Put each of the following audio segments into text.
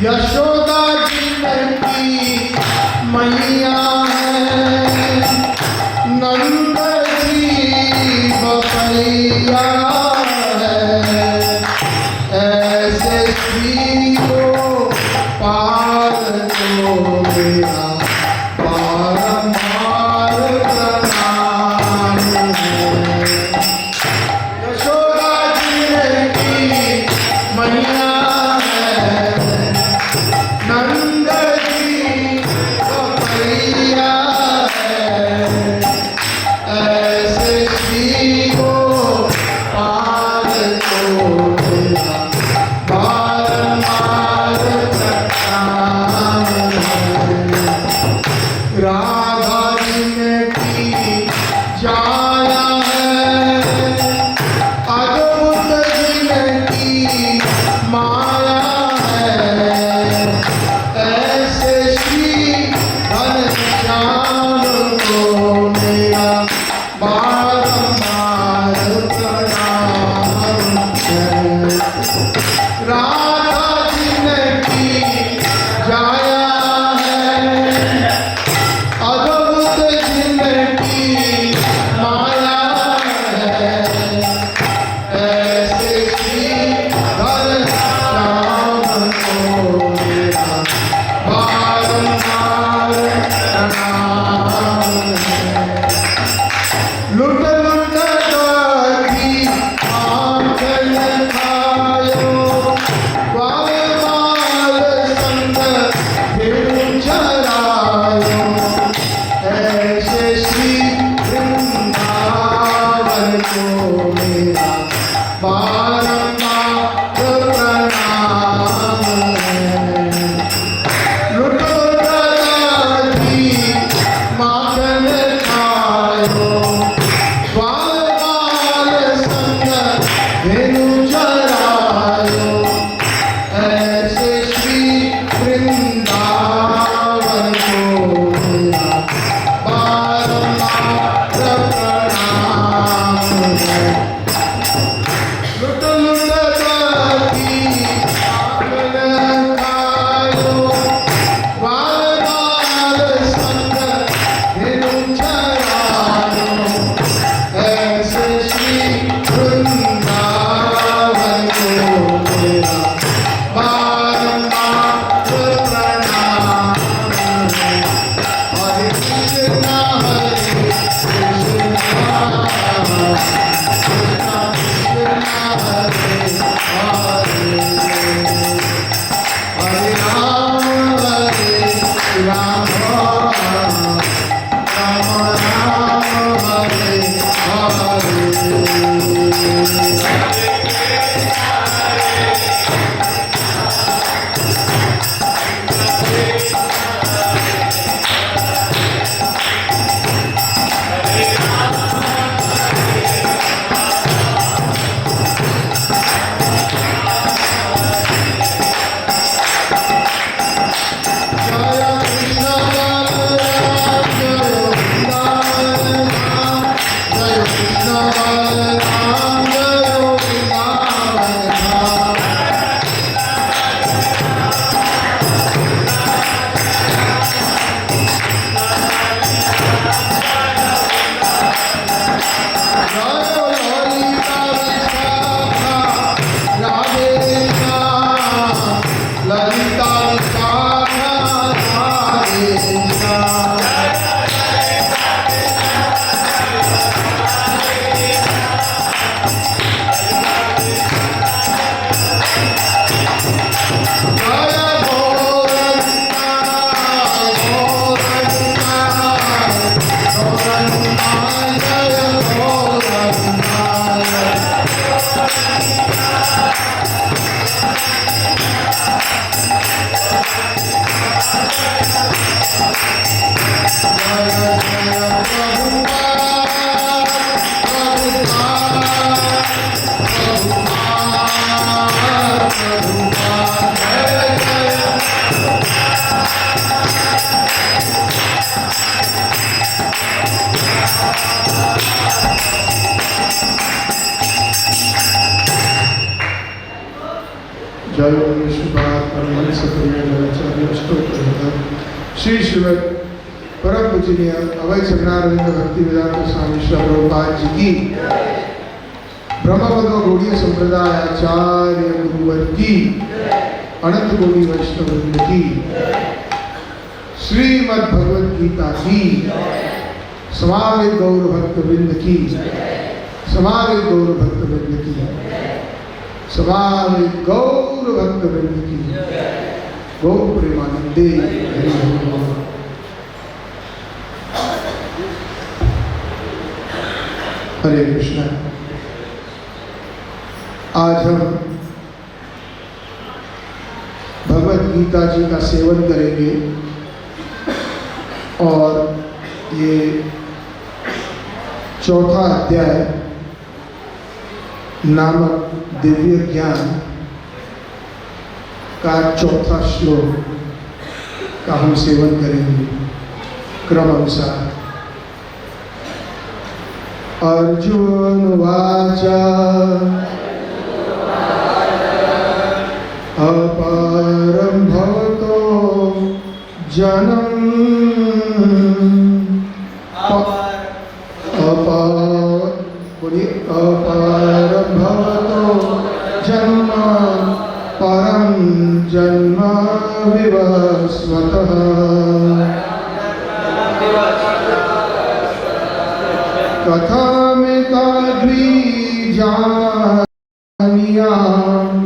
यशोदा जी की मैया है, नंद जी बपैया है, ऐसे श्री को पार को मेरा बारंबार प्रणाम है। यशोदा जी की मैया नंद जी बपैया है, ऐसे श्री को पार को मेरा बारंबार प्रणाम है। राधा जिनकी जाया है, अद्भुत जिनकी माया है, ऐसे श्री घनश्याम को मेरा बारंबार प्रणाम है। राधा जिनकी जाया है, अद्भुत जिनकी माया है, ऐसे श्री घनश्याम को मेरा बारंबार प्रणाम है। लुट लुट की आँख खायो, जय विश्वनाथ परमहंस प्रिय स्तोत्र श्री श्रीमद परम पूजनीय अभय चरणारविंद भक्ति वेदांत स्वामी श्री प्रभुपाद जी की ब्रह्मपद गौड़ीय संप्रदाय आचार्य गुरुवर की अनंत कोटि वैष्णववृंद की श्रीमद् भगवद गीता की समावेद गौर भक्त वृंद की समावेद गौर भक्त वृंद की समावेद गौर भक्त वृंद की गौर प्रेमानंदे हरे कृष्ण। आज हम भगवद गीता जी का सेवन करेंगे और ये चौथा अध्याय नामक दिव्य ज्ञान का चौथा श्लोक का हम सेवन करेंगे क्रम अनुसार। अर्जुन वाचा अपारं भवतो जनम् अपारं भवतो जन्म परं जन्म विवस्वतः कथमितद्विजानीयाम्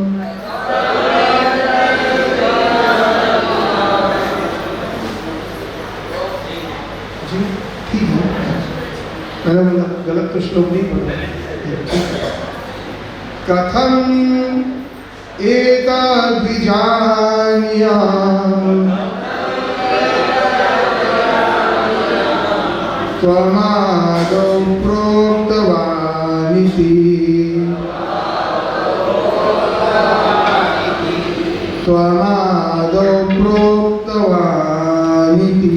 मैंने गलत तो श्लोक नहीं पढ़ा। कथम एतद्विजानीयाम् त्वमादौ प्रोक्तवानिति त्वमादौ प्रोक्तवानिति।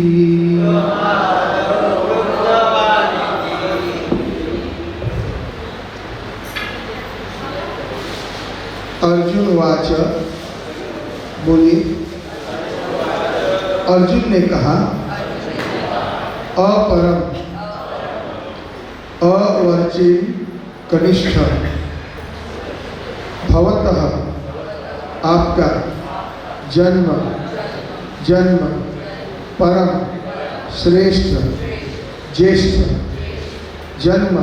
अर्जुन वाच बोली, अर्जुन ने कहा अपरम अवर्चिन कनिष्ठ भवतः आपका जन्म जन्म परम श्रेष्ठ ज्येष्ठ जन्म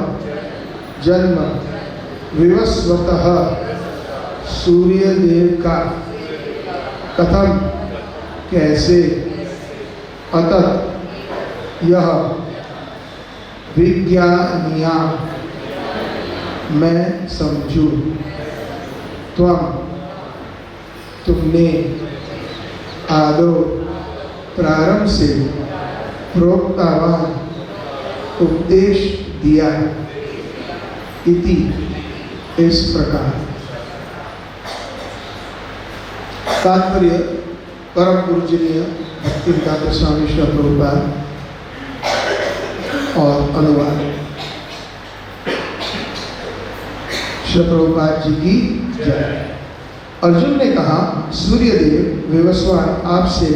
जन्म विवस्वतः सूर्य देव का कथम कैसे अतः यह विज्ञानिया मैं समझूं तुमने आदो प्रारंभ से प्रोक्तवान उपदेश दिया इति इस प्रकार। तात्पर्य परम पूजनीय भक्तिवेदांत स्वामी श्री प्रभुपाद और अनुवाद श्री प्रभुपाद जी की जय। अर्जुन ने कहा सूर्यदेव विवस्वान आपसे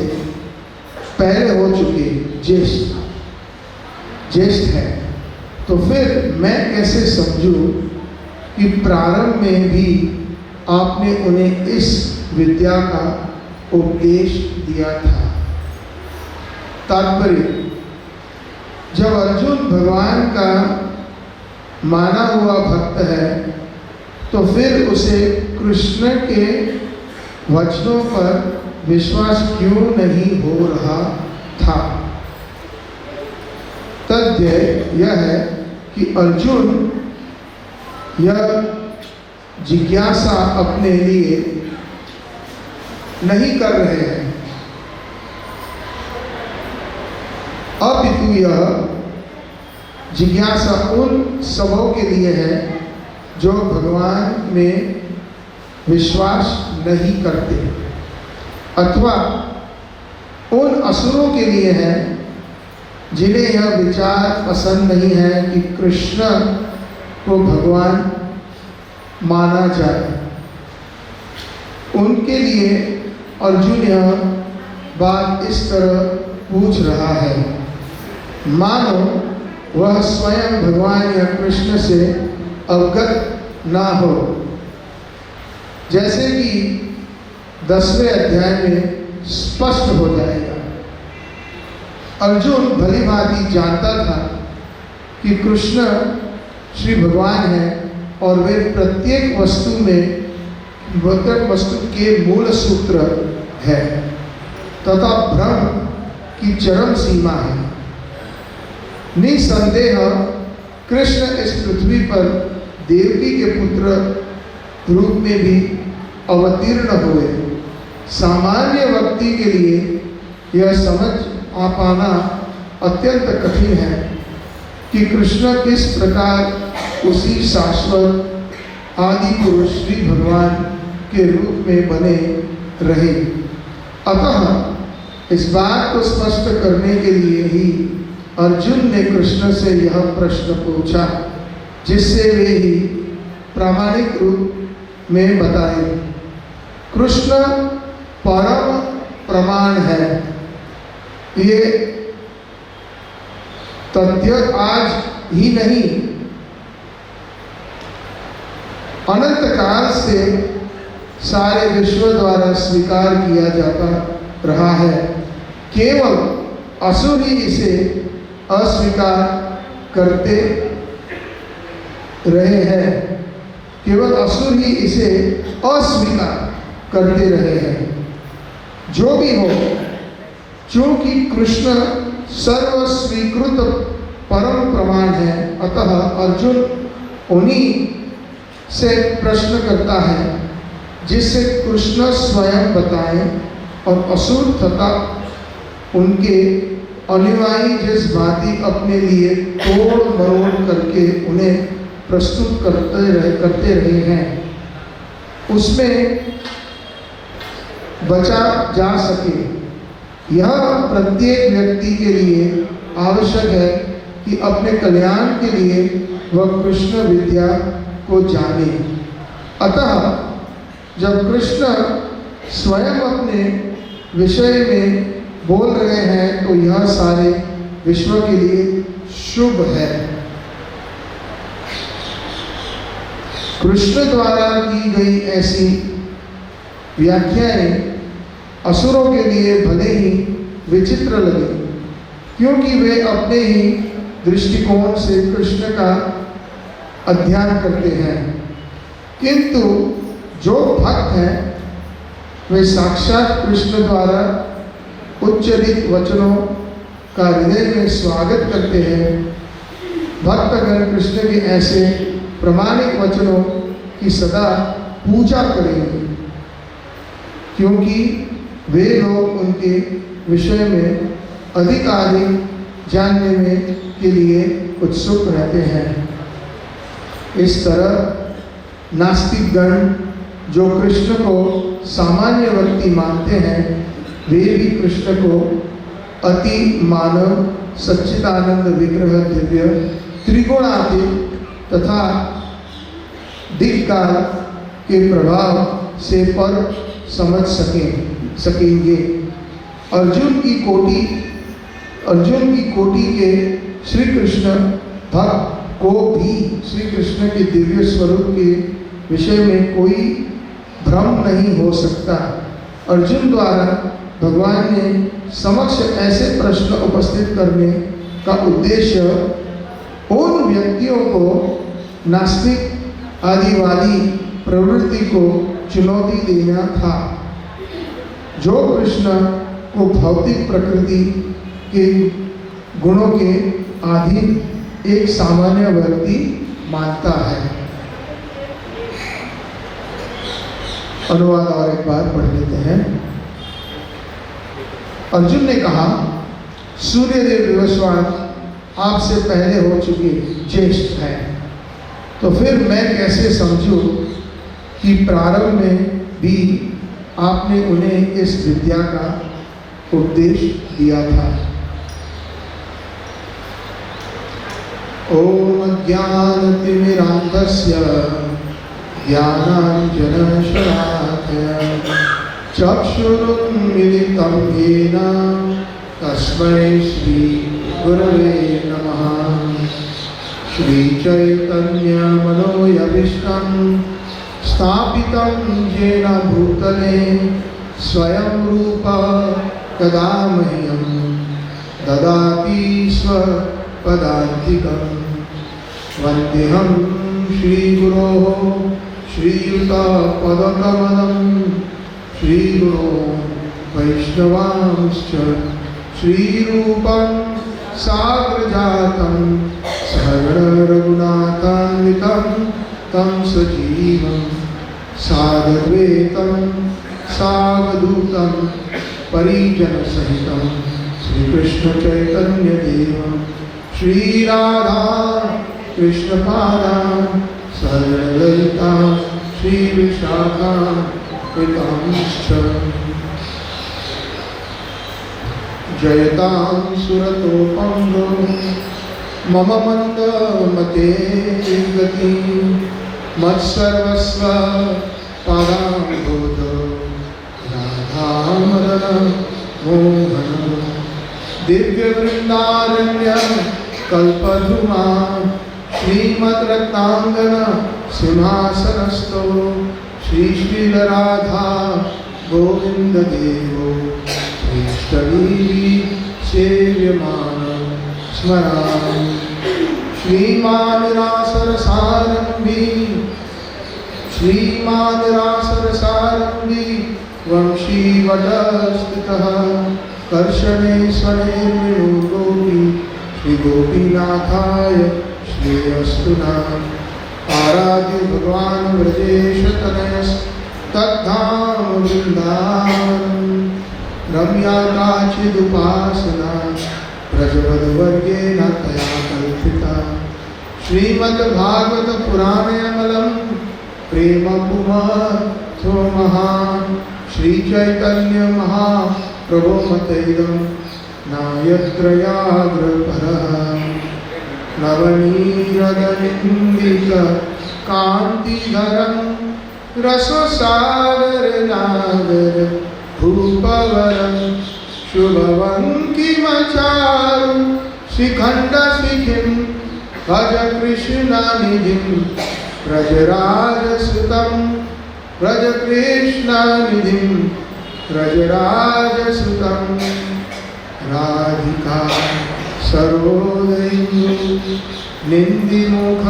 पहले हो चुके ज्येष्ठ है, तो फिर मैं कैसे समझूं कि प्रारंभ में भी आपने उन्हें इस विद्या का उपदेश दिया था। तात्पर्य जब अर्जुन भगवान का माना हुआ भक्त है तो फिर उसे कृष्ण के वचनों पर विश्वास क्यों नहीं हो रहा था। तथ्य यह है कि अर्जुन यह जिज्ञासा अपने लिए नहीं कर रहे हैं, अपितु यह जिज्ञासा उन सबों के लिए है जो भगवान में विश्वास नहीं करते, अथवा उन असुरों के लिए है जिन्हें यह विचार पसंद नहीं है कि कृष्ण को भगवान माना जाए। उनके लिए अर्जुन यह बात इस तरह पूछ रहा है मानो वह स्वयं भगवान या कृष्ण से अवगत ना हो। जैसे कि 10वें अध्याय में स्पष्ट हो जाएगा। अर्जुन भली भांति जानता था कि कृष्ण श्री भगवान है और वे प्रत्येक वस्तु में वस्तु के मूल सूत्र है तथा भ्रम की चरम सीमा है। निसंदेह कृष्ण इस पृथ्वी पर देवकी के पुत्र रूप में भी अवतीर्ण हुए। सामान्य व्यक्ति के लिए यह समझ आ पाना अत्यंत कठिन है कि कृष्ण किस प्रकार उसी शाश्वत आदि पुरुष श्री भगवान के रूप में बने रहे। अतः इस बात को स्पष्ट करने के लिए ही अर्जुन ने कृष्ण से यह प्रश्न पूछा जिससे वे ही प्रामाणिक रूप में बताए। कृष्ण परम प्रमाण है। ये तथ्य आज ही नहीं अनंत काल से सारे विश्व द्वारा स्वीकार किया जाता रहा है। केवल असुर ही इसे अस्वीकार करते रहे हैं। केवल असुर ही इसे अस्वीकार करते रहे हैं। जो भी हो, चूंकि कृष्ण सर्व स्वीकृत परम प्रमाण है, अतः अर्जुन उन्हीं से प्रश्न करता है जिससे कृष्ण स्वयं बताएं और असुर तथा उनके अनुयायी जिस भांति अपने लिए तोड़ मरोड़ करके उन्हें प्रस्तुत करते रहे हैं उसमें बचा जा सके। यह प्रत्येक व्यक्ति के लिए आवश्यक है कि अपने कल्याण के लिए वह कृष्ण विद्या को जाने। अतः जब कृष्ण स्वयं अपने विषय में बोल रहे हैं तो यह सारे विश्व के लिए शुभ है। कृष्ण द्वारा की गई ऐसी व्याख्याएं असुरों के लिए भले ही विचित्र लगे क्योंकि वे अपने ही दृष्टिकोण से कृष्ण का अध्ययन करते हैं, किंतु जो भक्त हैं वे साक्षात कृष्ण द्वारा उच्चरित वचनों का हृदय में स्वागत करते हैं। भक्तगण कृष्ण के ऐसे प्रमाणिक वचनों की सदा पूजा करेंगे क्योंकि वे लोग उनके विषय में अधिक जानने में के लिए उत्सुक रहते हैं। इस तरह नास्तिक गण जो कृष्ण को सामान्य व्यक्ति मानते हैं वे भी कृष्ण को अति मानव सच्चिदानंद विग्रह दिव्य त्रिगुणातीत तथा दिक्काल के प्रभाव से पर समझ सकेंगे। अर्जुन की कोटि के श्री कृष्ण भक्त को भी श्री कृष्ण के दिव्य स्वरूप के विषय में कोई भ्रम नहीं हो सकता। अर्जुन द्वारा भगवान ने समक्ष ऐसे प्रश्न उपस्थित करने का उद्देश्य उन व्यक्तियों को नास्तिक आदि वाली प्रवृत्ति को चुनौती देना था जो कृष्ण को भौतिक प्रकृति के गुणों के अधीन एक सामान्य व्यक्ति मानता है। अनुवाद और एक बार पढ़ लेते हैं। अर्जुन ने कहा, सूर्यदेव विवस्वान आपसे पहले हो चुके ज्येष्ठ हैं, तो फिर मैं कैसे समझूं कि प्रारंभ में भी आपने उन्हें इस विद्या का उपदेश दिया था। ओम ज्ञानतिमिरान्धस्य ज्ञानाञ्जनशलाकया चक्षुरुन्मिलितं येन तस्मै श्रीगुरवे नमः। श्रीचैतन्यमनोभीष्टं स्थापितं येन भूतले स्वयं रूप कदा मह्यं ददाति स्वपदान्तिकं। वन्देऽहं श्रीगुरोः श्रीयुतपदकमलं श्रीगुरो वैष्णवांश्च श्रीरूपं साग्रजातं सहगणरघुनाथान्वितं तं सजीवं साद्वैतं सावधूतं परिजनसहितं श्रीकृष्णचैतन्यदेवं श्रीराधा कृष्णपादां सहललिता श्रीविशाखान्वितांश्च। जयतां सुरतोपंगो मम मंदमते गति मत्सर्वस्व पादाम्बोध राधामदन मोहन। दिव्यवृन्दारण्य कल्पद्रुमा श्रीमद्रत्नांगन सिंहासनस्थो श्रीश्रीलराधा गोविंद देवो इष्टदेवी सेव्यमान स्मरामि। श्रीमानिरासरसारम्भी वंशीवटस्थितः कर्षणे स्वनेर्विणोगोपी श्रीगोपीनाथाय श्रेयस्तु नः। आराध्य भगवान् व्रजेशतनयस्तद्धाम वृन्दावनम् रम्या काचिदुपासना ब्रजवधवर्गेण तया कल्पिता। श्रीमद्भागवत पुराणमलं प्रेम पुमार्थो महान् श्रीचैतन्य महाप्रभो मतैदं नायत्रयाग्रपरः। नवनीरदनिन्दित कान्तिधरं रससागरनागर भूपवरं शुभवङ्किमचारु शिखण्डशिखिं भज कृष्णनिधिं व्रजराजसुतं व्रज कृष्णनिधिं व्रजराजसुतं। राधिका सरोदयी निन्दिमुख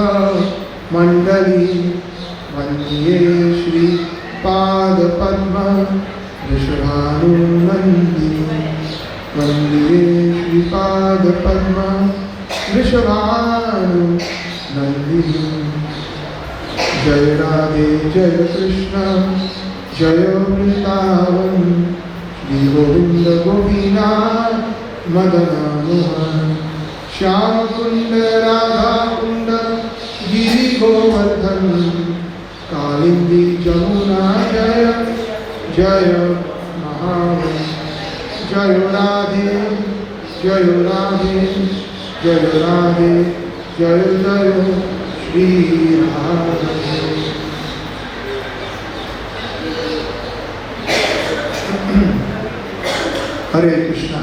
मण्डली वन्दे श्रीपादपद्म वृषभानुनन्दिनी वन्दे श्रीपादपद्म वृषभानुनन्दिनी। जय राधे जय कृष्ण जय वृंदावन श्री गोविंद गोपीनाथ मदन मोहन। श्याम कुंड राधा कुंड गिरि गोवर्धन कालिंदी जमुना जय जय महावन। जय राधे जय राधे जय राधे जय जय श्री राधे। हरे कृष्णा।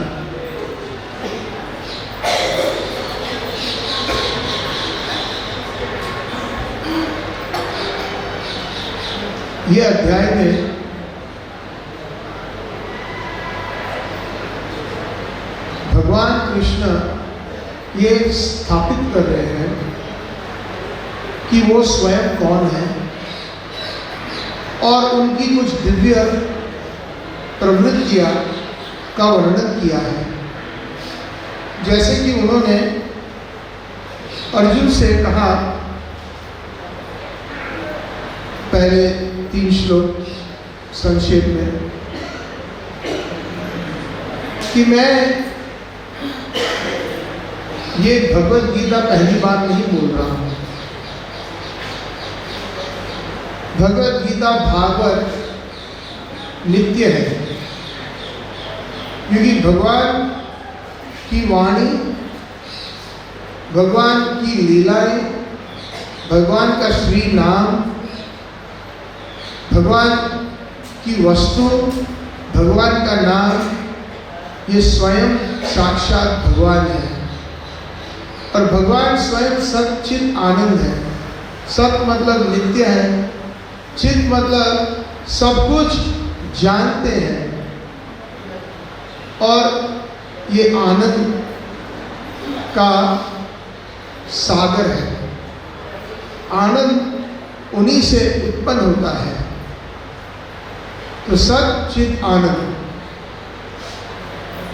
ये अध्याय में भगवान कृष्ण ये स्थापित कर रहे हैं कि वो स्वयं कौन है और उनकी कुछ दिव्य प्रवृत्तियां का वर्णन किया है। जैसे कि उन्होंने अर्जुन से कहा पहले 3 श्लोक संक्षेप में कि मैं ये भगवत गीता पहली बार नहीं बोल रहा हूं। भगवत गीता भागवत नित्य है, क्योंकि भगवान की वाणी, भगवान की लीलाएं, भगवान का श्री नाम, भगवान कि वस्तु, भगवान का नाम, ये स्वयं साक्षात भगवान है। और भगवान स्वयं सच्चित आनंद है। सत मतलब नित्य है, चित मतलब सब कुछ जानते हैं, और ये आनंद का सागर है। आनंद उन्हीं से उत्पन्न होता है। तो सत चित आनंद,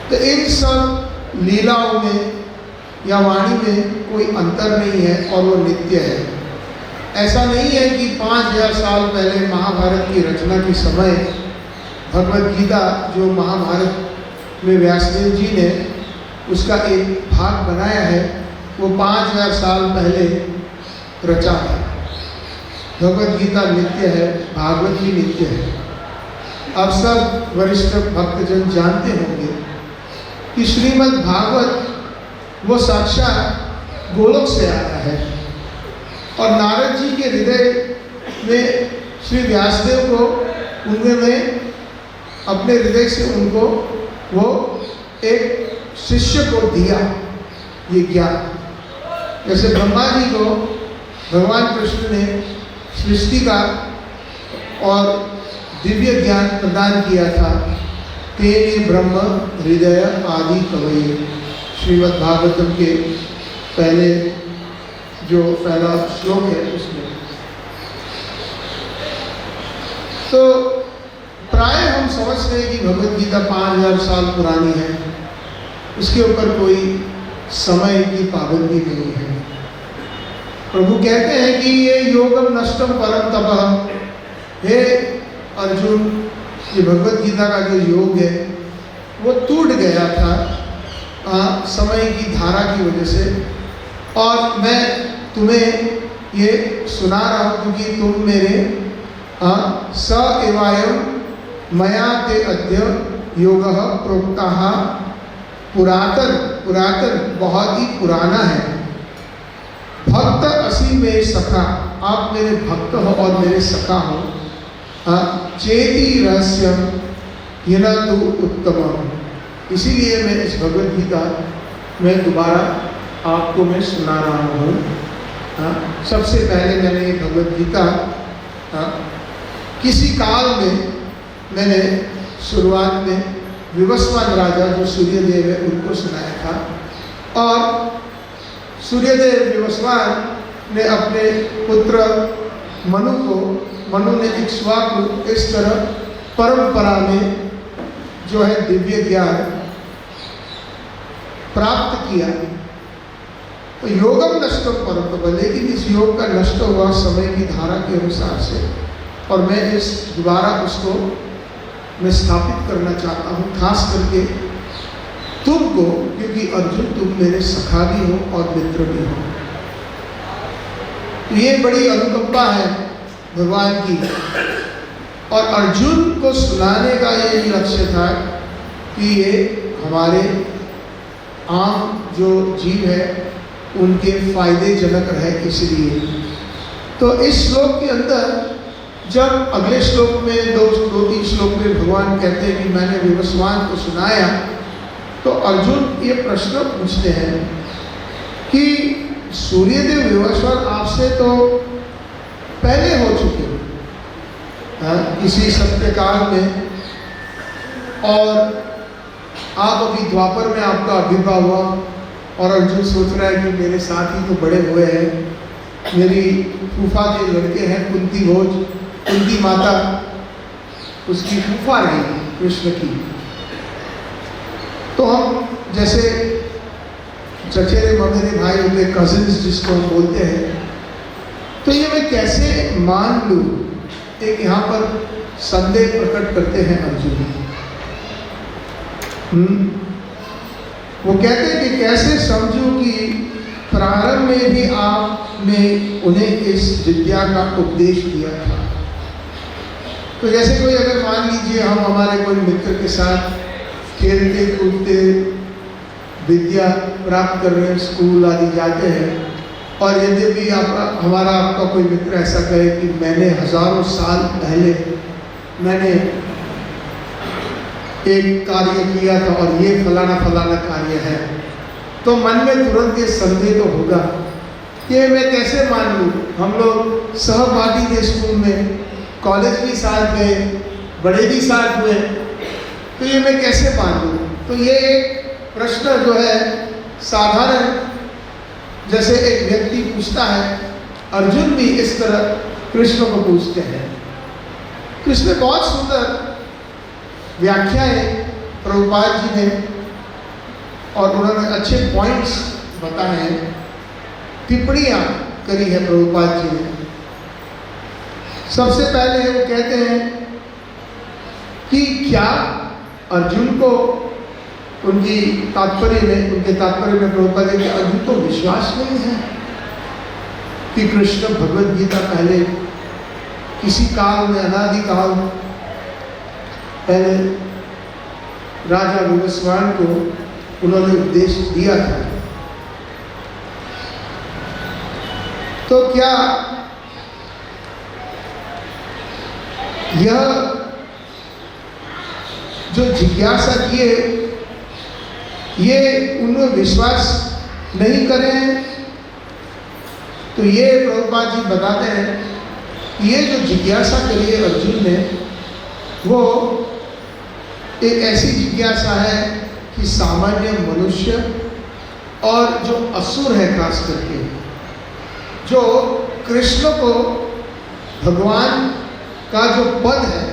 तो इन सब लीलाओं में या वाणी में कोई अंतर नहीं है और वो नित्य है। ऐसा नहीं है कि 5000 साल पहले महाभारत की रचना के समय भगवत गीता जो महाभारत में व्यासदेव जी ने उसका एक भाग बनाया है, वो 5000 साल पहले रचा है। भगवत गीता नित्य है, भागवत भी नित्य है। अब सब वरिष्ठ भक्तजन जानते होंगे कि श्रीमद् भागवत वो साक्षात गोलोक से आया है, और नारद जी के हृदय में श्री व्यासदेव को उन्होंने अपने हृदय से उनको वो एक शिष्य को दिया ये ज्ञान। जैसे ब्रह्मा जी को भगवान कृष्ण ने सृष्टि का और दिव्य ज्ञान प्रदान किया था। तेने ब्रह्म हृदय आदि कवये, श्रीमद् भागवतम के पहले जो पहला श्लोक है उसमें। तो प्राय हम समझते हैं कि भगवत गीता 5000 साल पुरानी है, उसके ऊपर कोई समय की पाबंदी नहीं है। प्रभु कहते हैं कि ये योगम नष्टम परम तपः, हे अर्जुन, ये भगवत गीता का जो योग है वो टूट गया था समय की धारा की वजह से, और मैं तुम्हें ये सुना रहा हूँ क्योंकि तुम मेरे स एवायम मया ते अद्य योगः प्रोक्तः। पुरातन बहुत ही पुराना है। भक्त असी में सखा, आप मेरे भक्त हो और मेरे सखा हो। चेती रहस्यम हिनतु उत्तमम, इसीलिए मैं इस भगवत गीता में दोबारा आपको मैं सुना रहा हूँ। सबसे पहले मैंने ये भगवत गीता किसी काल में मैंने शुरुआत में विवस्वान राजा जो सूर्यदेव है उनको सुनाया था, और सूर्यदेव विवस्वान ने अपने पुत्र मनु ने इक्ष्वाकु इस तरह परंपरा में जो है दिव्य ज्ञान प्राप्त किया। तो योगम नष्टम परंतप, लेकिन इस योग का नष्ट हुआ समय की धारा के अनुसार से, और मैं इस दोबारा उसको मैं स्थापित करना चाहता हूँ, खास करके तुमको, क्योंकि अर्जुन तुम मेरे सखा भी हो और मित्र भी हो। तो ये बड़ी अनुकंपा है भगवान की, और अर्जुन को सुनाने का ये लक्ष्य था कि ये हमारे आम जो जीव है उनके फायदेजनक रहे, इसलिए। तो इस श्लोक के अंदर जब अगले श्लोक में दो तीन श्लोक में भगवान कहते हैं कि मैंने विवस्वान को सुनाया, तो अर्जुन ये प्रश्न पूछते हैं कि सूर्यदेव विवस्वान आपसे तो पहले हो चुके किसी सत्यकाल में, और आप अभी द्वापर में आपका आविर्भाव हुआ, और अर्जुन सोच रहा है कि मेरे साथ ही तो बड़े हुए हैं, मेरी फूफा के लड़के हैं कुंती माता उसकी फूफा रही कृष्ण की। तो हम जैसे चचेरे ममेरे भाई होते, कजिन्स जिसको हम बोलते हैं, तो ये मैं कैसे मान लूँ, एक यहाँ पर संदेह प्रकट करते हैं अर्जुन। वो कहते हैं कि कैसे समझूं कि प्रारंभ में भी आपने उन्हें इस विद्या का उपदेश दिया था। तो जैसे कोई अगर मान लीजिए हम हमारे कोई मित्र के साथ खेलते कूदते विद्या प्राप्त करने स्कूल आदि जाते हैं, और यदि भी हमारा आपका कोई मित्र ऐसा कहे कि मैंने हजारों साल पहले मैंने एक कार्य किया था और ये फलाना फलाना कार्य है, तो मन में तुरंत ये संदेह तो होगा, ये मैं कैसे मान लूँ। हम लोग सहपाठी थे स्कूल में, कॉलेज भी साथ गए, बड़े भी साथ हुए, तो ये मैं कैसे मान लूँ। तो ये एक प्रश्न जो है साधारण, जैसे एक व्यक्ति पूछता है, अर्जुन भी इस तरह कृष्ण को पूछते हैं। तो इसमें बहुत सुंदर व्याख्याएं प्रभुपाद जी ने, और उन्होंने अच्छे पॉइंट्स बताए हैं, टिप्पणियां करी है प्रभुपाद जी ने। सबसे पहले वो कहते हैं कि क्या अर्जुन को उनके तात्पर्य में प्रभुपाद जी के अर्जुन को विश्वास नहीं है कि कृष्ण भगवद गीता पहले किसी काल में, अनादि काल पहले राजा विवस्वान को उन्होंने उपदेश दिया था। तो क्या यह जो जिज्ञासा किए ये उन्हें विश्वास नहीं करें, तो ये प्रभुपाद जी बताते हैं कि ये जो जिज्ञासा करी है अर्जुन ने, वो एक ऐसी जिज्ञासा है कि सामान्य मनुष्य और जो असुर है, खास करके जो कृष्ण को भगवान का जो पद है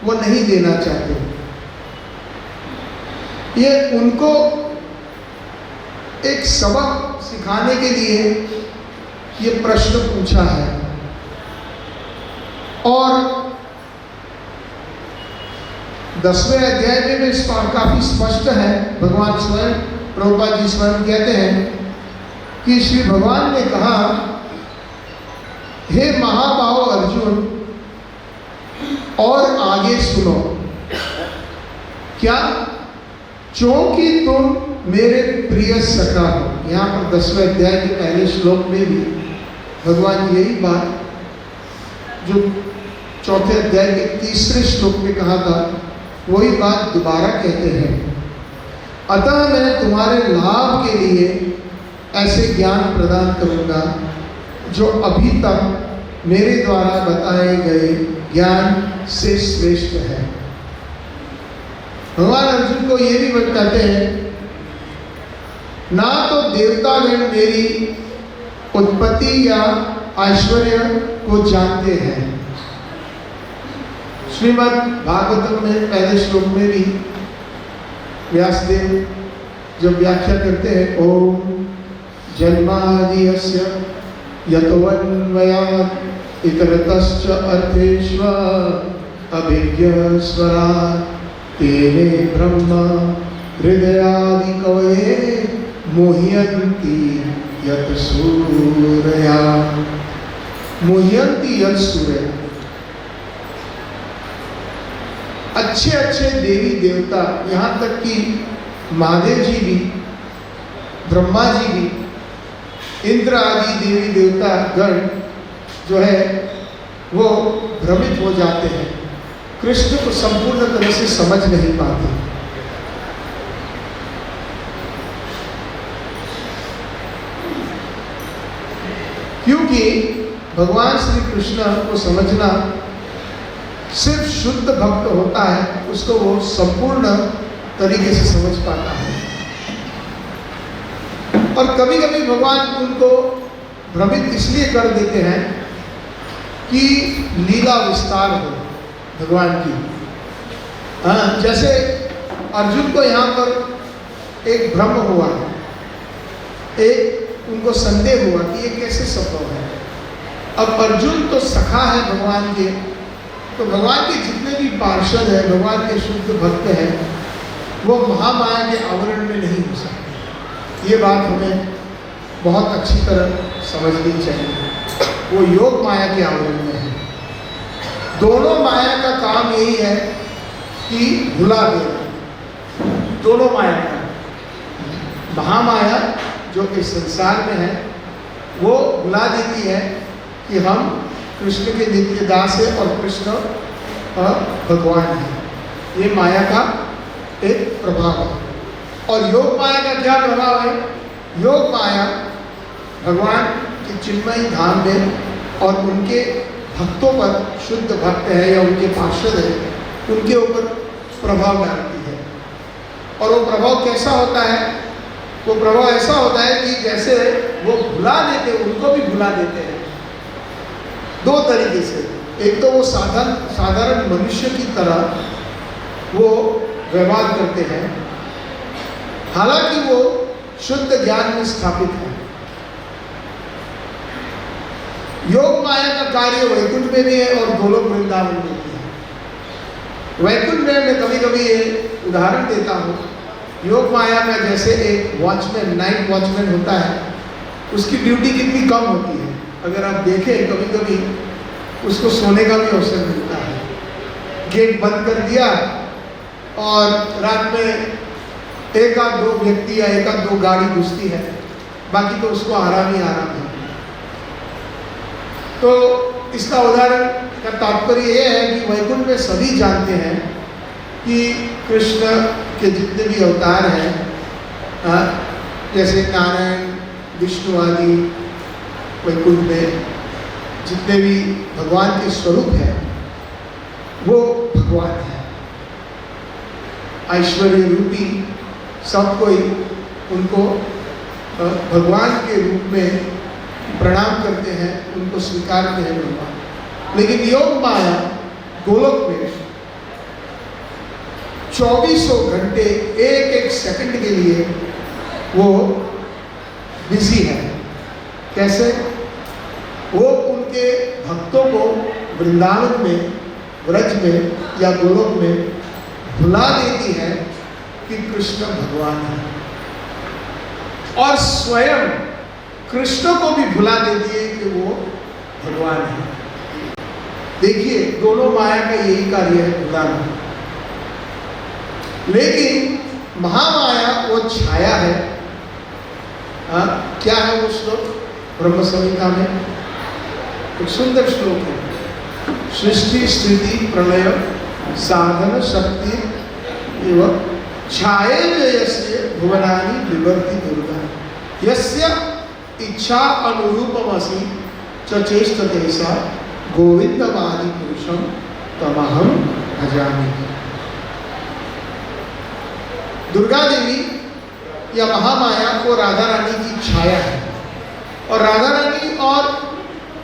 वो नहीं देना चाहते, ये उनको एक सबक सिखाने के लिए ये प्रश्न पूछा है। और 10वें अध्याय में भी काफी स्पष्ट है, भगवान स्वयं, प्रभुपाद जी स्वयं कहते हैं कि श्री भगवान ने कहा, हे महाबाहो अर्जुन, और आगे सुनो, क्या क्योंकि तुम मेरे प्रिय सखा हो। यहाँ पर 10वें अध्याय के पहले श्लोक में भी भगवान यही बात जो 4थे अध्याय के 3रे श्लोक में कहा था, वही बात दोबारा कहते हैं। अतः मैं तुम्हारे लाभ के लिए ऐसे ज्ञान प्रदान करूंगा जो अभी तक मेरे द्वारा बताए गए ज्ञान से श्रेष्ठ है। भगवान अर्जुन को ये भी कहते हैं, ना तो देवतागण मेरी उत्पत्ति या ऐश्वर्य को जानते हैं। श्रीमद् भागवतम में पहले श्लोक में भी व्यासदेव जब व्याख्या करते हैं, ओम जन्मादियस्य यतोऽन्वयात् इतरतश्च अर्थेष्व अभिज्ञस्वरात् तेने ब्रह्म हृदयादि कवये मोह्यन्ति यत् सूरया। मोह्यन्ति यत् सूरया। अच्छे अच्छे देवी देवता, यहाँ तक कि महादेव जी भी, ब्रह्मा जी भी, इंद्र आदि देवी देवता गण जो है वो भ्रमित हो जाते हैं, कृष्ण को संपूर्ण तरह से समझ नहीं पाते। क्योंकि भगवान श्री कृष्ण को समझना सिर्फ शुद्ध भक्त होता है, उसको वो संपूर्ण तरीके से समझ पाता है। और कभी कभी भगवान उनको भ्रमित इसलिए कर देते हैं कि लीला विस्तार हो भगवान की। हाँ, जैसे अर्जुन को यहाँ पर एक भ्रम हुआ, एक उनको संदेह हुआ कि ये कैसे संभव है। अब अर्जुन तो सखा है भगवान के, तो भगवान के जितने भी पार्षद हैं, भगवान के शुद्ध भक्त हैं, वो महामाया के आवरण में नहीं हो सकते। ये बात हमें बहुत अच्छी तरह समझनी चाहिए। वो योग माया के आवरण में है। दोनों माया का काम यही है कि भुला देना। दोनों माया का, महामाया जो इस संसार में है वो भुला देती है कि हम कृष्ण के नित्य दास है और कृष्ण भगवान है। ये माया का एक प्रभाव है। और योग माया का क्या प्रभाव है? योग माया भगवान के चिन्मयी धाम में और उनके भक्तों पर, शुद्ध भक्त है या उनके पार्षद है, उनके ऊपर प्रभाव डालती है। और वो प्रभाव कैसा होता है? वो प्रभाव ऐसा होता है कि जैसे वो भुला देते, उनको भी भुला देते हैं दो तरीके से। एक तो वो साधारण मनुष्य की तरह वो व्यवहार करते हैं, हालांकि वो शुद्ध ज्ञान में स्थापित है। योग माया का कार्य वैकुंठ में भी है और गोलोक वृंदावन में भी है। वैकुंठ में मैं कभी कभी ये उदाहरण देता हूँ, योग माया में जैसे एक वॉचमैन, नाइट वॉचमैन होता है, उसकी ड्यूटी कितनी कम होती है। अगर आप देखें कभी कभी उसको सोने का भी अवसर मिलता है। गेट बंद कर दिया और रात में एक आध दो व्यक्ति या एक आध दो गाड़ी घुसती है, बाकी तो उसको आराम ही आराम है। तो इसका उदाहरण का तात्पर्य यह है कि वैकुंठ में सभी जानते हैं कि कृष्ण के जितने भी अवतार हैं, जैसे नारायण, विष्णु आदि, वैकुंठ में जितने भी भगवान के स्वरूप हैं वो भगवान है। ऐश्वर्य रूपी सब कोई उनको भगवान के रूप में प्रणाम करते हैं, उनको स्वीकारते हैं भगवान। लेकिन योग माया गोलोक में 2400 घंटे एक एक सेकंड के लिए वो बिजी है। कैसे? वो उनके भक्तों को वृंदावन में, व्रज में या गोलोक में भुला देती है कि कृष्ण भगवान है, और स्वयं कृष्ण को भी भुला देती है कि वो भगवान है। देखिए, दोनों माया का यही कार्य है, भुलाना। लेकिन महामाया वो छाया है। क्या है वो श्लोक ब्रह्म संहिता में? एक सुंदर श्लोक है, सृष्टि स्थिति प्रलय साधन शक्ति एवं छाये भुवनानि विवर्ति दुर्गा यस्य इच्छा अनुरूपमसि च चेष्टते सा गोविंदमादि पुरुषम तमहम भजामि। दुर्गा देवी या महामाया को राधा रानी की छाया है, और राधा रानी और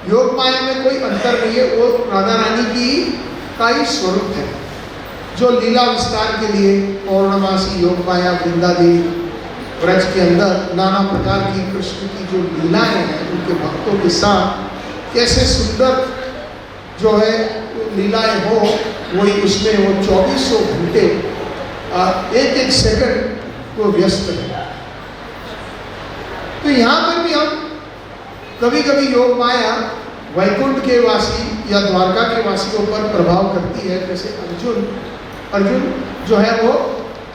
योग माया में कोई अंतर नहीं है। वो राधा रानी की का ही स्वरूप है, जो लीला विस्तार के लिए पौर्णमासी योग माया वृंदा देवी व्रज के अंदर नाना प्रकार की कृष्ण की जो लीलाएं हैं, उनके भक्तों के साथ कैसे सुंदर जो है लीलाएं हो, वही उसमें वो 2400 घंटे एक एक सेकंड वो व्यस्त है। तो यहाँ पर भी हम कभी कभी योग माया वैकुंठ के वासी या द्वारका के वासियों पर प्रभाव करती है। जैसे अर्जुन जो है वो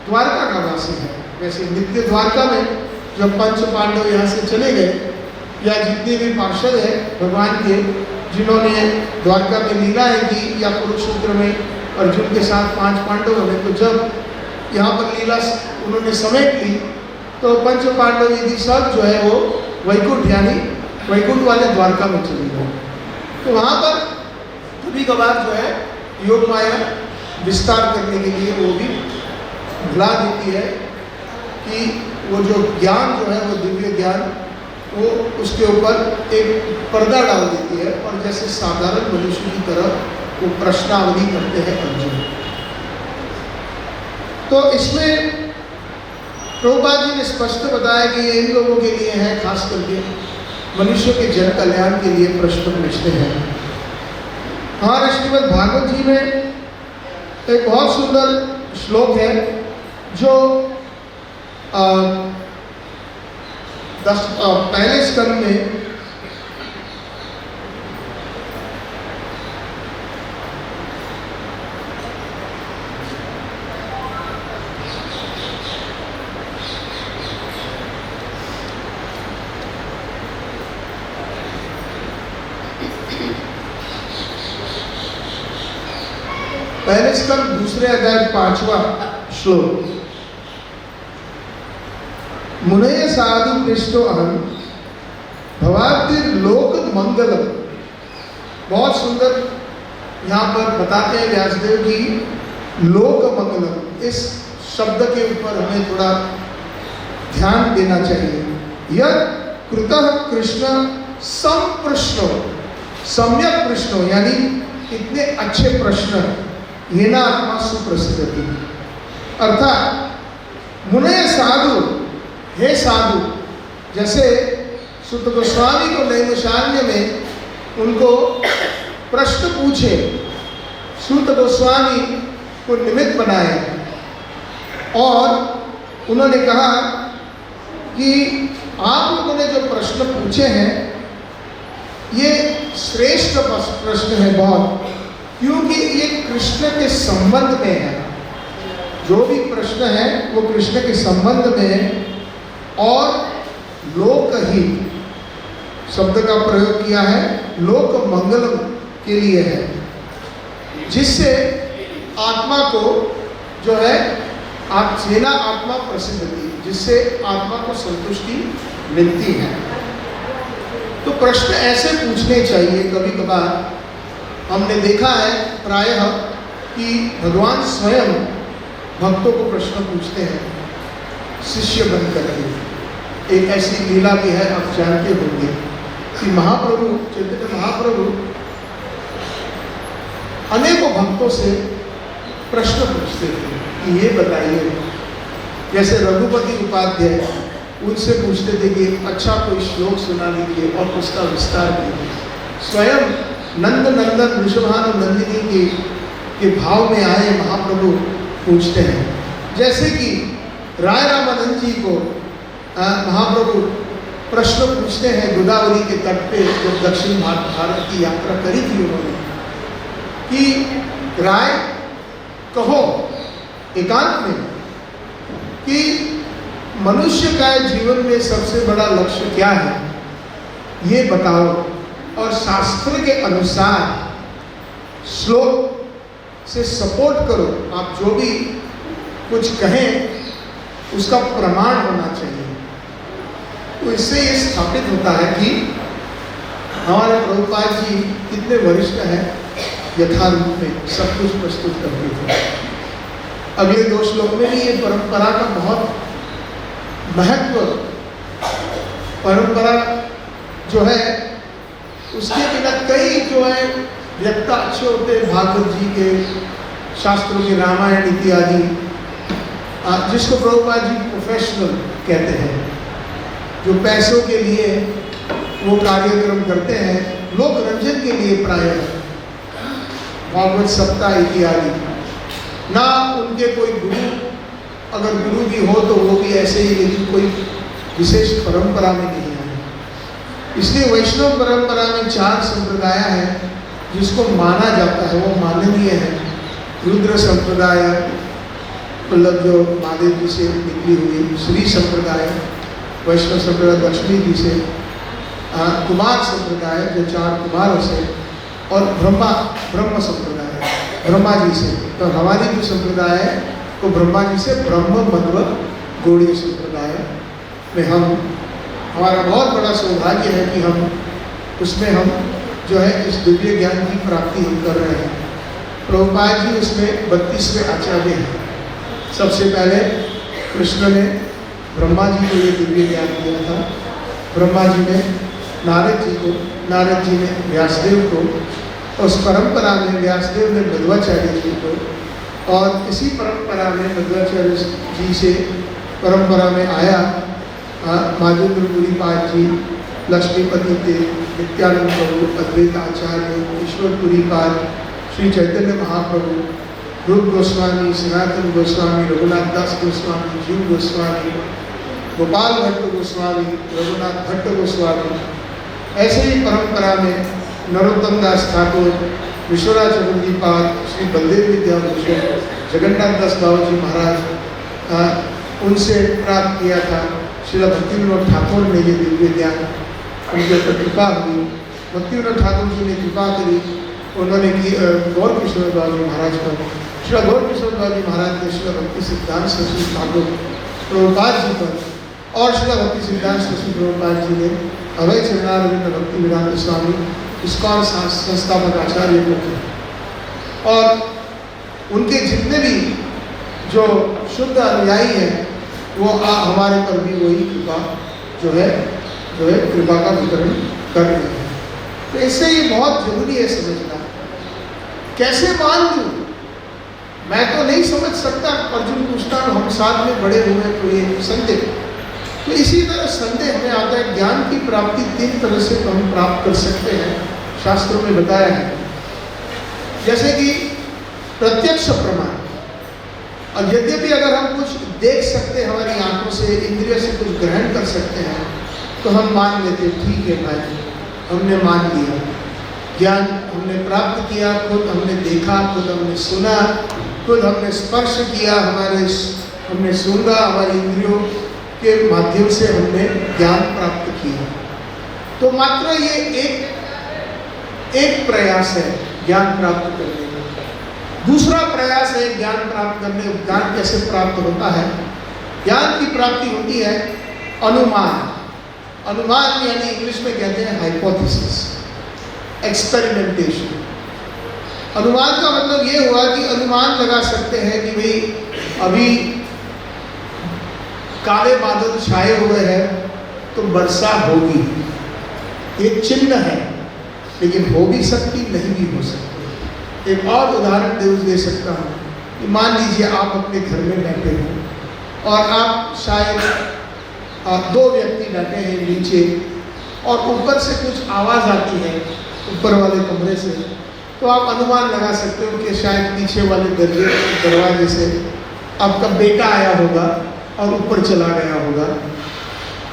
द्वारका का वासी है। वैसे नित्य द्वारका में जब पंच पांडव यहाँ से चले गए, या जितने भी पार्षद हैं भगवान के, जिन्होंने द्वारका में लीलाएं की, या कुरुक्षेत्र में अर्जुन के साथ 5 पांडवों ने, तो जब यहाँ पर लीला उन्होंने समेट ली, तो पंच पांडव यदि सब जो है वो वैकुंठ यानी वैकुंठ वाले द्वारका में चले गए। तो वहाँ पर कभी कभार जो है योग माया विस्तार करने के लिए वो भी भुला देती है कि वो जो ज्ञान जो है वो दिव्य ज्ञान, वो उसके ऊपर एक पर्दा डाल देती है, और जैसे साधारण मनुष्य की तरह वो प्रश्नावली करते हैं अर्जुन। तो इसमें प्रभुपाद जी ने स्पष्ट बताया कि ये इन लोगों के लिए है, खास करके मनुष्य के जन कल्याण के लिए प्रश्न पूछते हैं। हमारे श्रीमद् भागवत जी में एक बहुत सुंदर श्लोक है जो पहले स्कंद में पहले स्कंद दूसरे अध्याय 5वां श्लोक। मुनय साधु पृष्ठो अहम भवातिर लोक मंगलम। बहुत सुंदर यहाँ पर बताते हैं व्यासदेव की लोक मंगलम। इस शब्द के ऊपर हमें थोड़ा ध्यान देना चाहिए। यह कृतः कृष्ण संप्रश्नो, सम्यक प्रश्नो, यानी इतने अच्छे प्रश्न ये ना आत्मा सुप्रसिद्धि। अर्थात मुनय साधु, हे साधु, जैसे सुत गोस्वामी को नैमिषारण्य में उनको प्रश्न पूछे, सुत गोस्वामी को निमित्त बनाए और उन्होंने कहा कि आप लोगों ने जो प्रश्न पूछे हैं ये श्रेष्ठ प्रश्न है बहुत, क्योंकि ये कृष्ण के संबंध में है। जो भी प्रश्न है वो कृष्ण के संबंध में है और लोक ही शब्द का प्रयोग किया है, लोक मंगलम के लिए है, जिससे आत्मा को जो है आप सेना आत्मा प्रसिद्ध थी, जिससे आत्मा को संतुष्टि मिलती है। तो प्रश्न ऐसे पूछने चाहिए। कभी कभार हमने देखा है प्रायः कि भगवान स्वयं भक्तों को प्रश्न पूछते हैं शिष्य बनकर के। एक ऐसी लीला भी है, आप जानते होंगे कि महाप्रभु, चैतन्य महाप्रभु अनेकों भक्तों से प्रश्न पूछते थे कि ये बताइए। जैसे रघुपति उपाध्याय उनसे पूछते थे कि अच्छा कोई श्लोक सुना लीजिए और उसका विस्तार कीजिए। स्वयं नंद नंदन वृषभानु नंदिनी के भाव में आए महाप्रभु पूछते हैं। जैसे कि राय रामानंद जी को महाप्रभु प्रश्न पूछते हैं गोदावरी के तट पे, जब दक्षिण भारत की यात्रा करी थी उन्होंने, कि राय कहो एकांत में कि मनुष्य का जीवन में सबसे बड़ा लक्ष्य क्या है, ये बताओ, और शास्त्र के अनुसार श्लोक से सपोर्ट करो। आप जो भी कुछ कहें उसका प्रमाण होना चाहिए। तो इससे ये स्थापित होता है कि हमारे प्रभुपाद जी कितने वरिष्ठ हैं, यथारूप में सब कुछ प्रस्तुत करते थे। अगले 2 श्लोक में भी ये परंपरा का बहुत महत्व, परंपरा जो है उसके बिना कई जो है व्यक्ता अच्छे होते हैं, भागवत जी के, शास्त्रों के, रामायण इत्यादि, जिसको प्रभुपाद जी प्रोफेशनल कहते हैं, जो पैसों के लिए वो कार्यक्रम करते हैं, लोक रंजन के लिए प्रायः भागवत सप्ताह इत्यादि। ना उनके कोई गुरु, अगर गुरु भी हो तो वो भी ऐसे ही, लेकिन कोई विशेष परंपरा में नहीं है। इसलिए वैष्णव परंपरा में 4 संप्रदाय है जिसको माना जाता है, वो माननीय है। रुद्र संप्रदाय, मतलब जो महादेव जी से निकली हुई, श्री संप्रदाय, वैष्णव संप्रदाय लक्ष्मी जी से, कुमार संप्रदाय जो 4 कुमारों से, और ब्रह्म संप्रदाय ब्रह्मा जी से। तो हमारी जो संप्रदाय है तो ब्रह्मा जी से ब्रह्म मध्व गौड़ीय संप्रदाय में हमारा बहुत बड़ा सौभाग्य है कि हम उसमें हम जो है इस दिव्य ज्ञान की प्राप्ति हम कर रहे हैं। प्रभुपाद जी उसमें 32वें आचार्य हैं। सबसे पहले कृष्ण ने ब्रह्मा जी को ये दिव्य ज्ञान दिया था। ब्रह्मा जी ने नारद जी को, नारद जी ने व्यासदेव को, उस परंपरा में व्यासदेव ने मध्वाचार्य जी को, और इसी परंपरा में मध्वाचार्य जी से परंपरा में आया माधवेंद्रपुरी पाद जी, लक्ष्मीपति देव, नित्यानंद प्रभु, अद्वैत आचार्य, ईश्वरपुरी पाद, श्री चैतन्य महाप्रभु, रूप गोस्वामी, सनातन गोस्वामी, रघुनाथ दास गोस्वामी, जीव गोस्वामी, गोपाल भट्ट गोस्वामी, रघुनाथ भट्ट गोस्वामी। ऐसे ही परंपरा में नरोत्तम दास ठाकुर, विश्वराज चतुर्थी पाद, श्री बलदेव विद्याभूषण, जगन्नाथ दास बाबू जी महाराज, उनसे प्राप्त किया था। श्री भक्ति विनोद ठाकुर ने ये दिव्य ज्ञान, उनके ऊपर कृपा हुई। भक्ति विनोद ठाकुर जी ने कृपा करी उन्होंने की गौर किशोरदास जी महाराज पर, श्री गौर किशोरदास जी महाराज ने श्री भक्ति सिद्धांत सरस्वती ठाकुर प्रभुपाद जी पर और श्री भक्ति सिद्धांत सरस्वती प्रभुपाद जी ने अभय चरणारविंद भक्ति वेदांत स्वामी इस्कॉन संस्थापक आचार्य को किया। और उनके जितने भी जो शुद्ध अनुयायी हैं वो हमारे पर भी वही कृपा जो है कृपा का वितरण कर रहे हैं। तो इससे ये बहुत जरूरी है समझना, कैसे मान लूँ मैं तो नहीं समझ सकता। अर्जुन पूछता हम साथ में बड़े हुए तो ये संदेह, तो इसी तरह संदेह हमें आता है। ज्ञान की प्राप्ति 3 तरह से हम प्राप्त कर सकते हैं, शास्त्रों में बताया है। जैसे कि प्रत्यक्ष प्रमाण, और यद्यपि अगर हम कुछ देख सकते हैं हमारी आंखों से, इंद्रिय से कुछ ग्रहण कर सकते हैं, तो हम मान लेते ठीक है भाई, हमने मान लिया, ज्ञान हमने प्राप्त किया, खुद हमने देखा, खुद हमने सुना, खुद हमने स्पर्श किया, हमने सूंघा, हमारी इंद्रियों के माध्यम से हमने ज्ञान प्राप्त किया। तो मात्र ये एक प्रयास है ज्ञान प्राप्त करने का। दूसरा प्रयास है ज्ञान प्राप्त करने। ज्ञान कैसे प्राप्त होता है? ज्ञान की प्राप्ति होती है अनुमान। अनुमान यानी इंग्लिश में कहते हैं हाइपोथेसिस, एक्सपेरिमेंटेशन। अनुमान का मतलब ये हुआ कि अनुमान लगा सकते हैं कि भाई अभी काले बादल छाए हुए हैं तो वर्षा होगी, ये चिन्ह है, लेकिन हो भी सकती, नहीं भी हो सकती। एक और उदाहरण दे सकता हूँ कि मान लीजिए आप अपने घर में बैठे हो और आप शायद 2 व्यक्ति बैठे हैं नीचे और ऊपर से कुछ आवाज़ आती है ऊपर वाले कमरे से, तो आप अनुमान लगा सकते हो कि शायद पीछे वाले दरवाजे से आपका बेटा आया होगा और ऊपर चला गया होगा।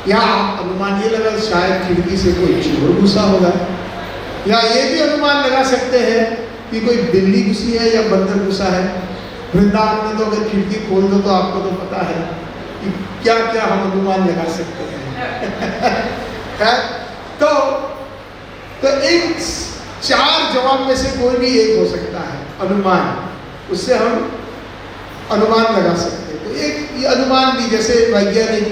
या आप अनुमान ये लगा शायद खिड़की से कोई चोर घुसा होगा। या ये भी अनुमान लगा सकते हैं कि कोई बिल्ली घुसी है या बंदर घुसा है। वृंदावन में तो अगर खिड़की खोल दो तो आपको तो पता है कि क्या क्या हम अनुमान लगा सकते हैं। तो इन 4 जवाब में से कोई भी एक हो सकता है अनुमान, उससे हम अनुमान लगा सकते हैं। तो एक ये अनुमान भी, जैसे वैज्ञानिक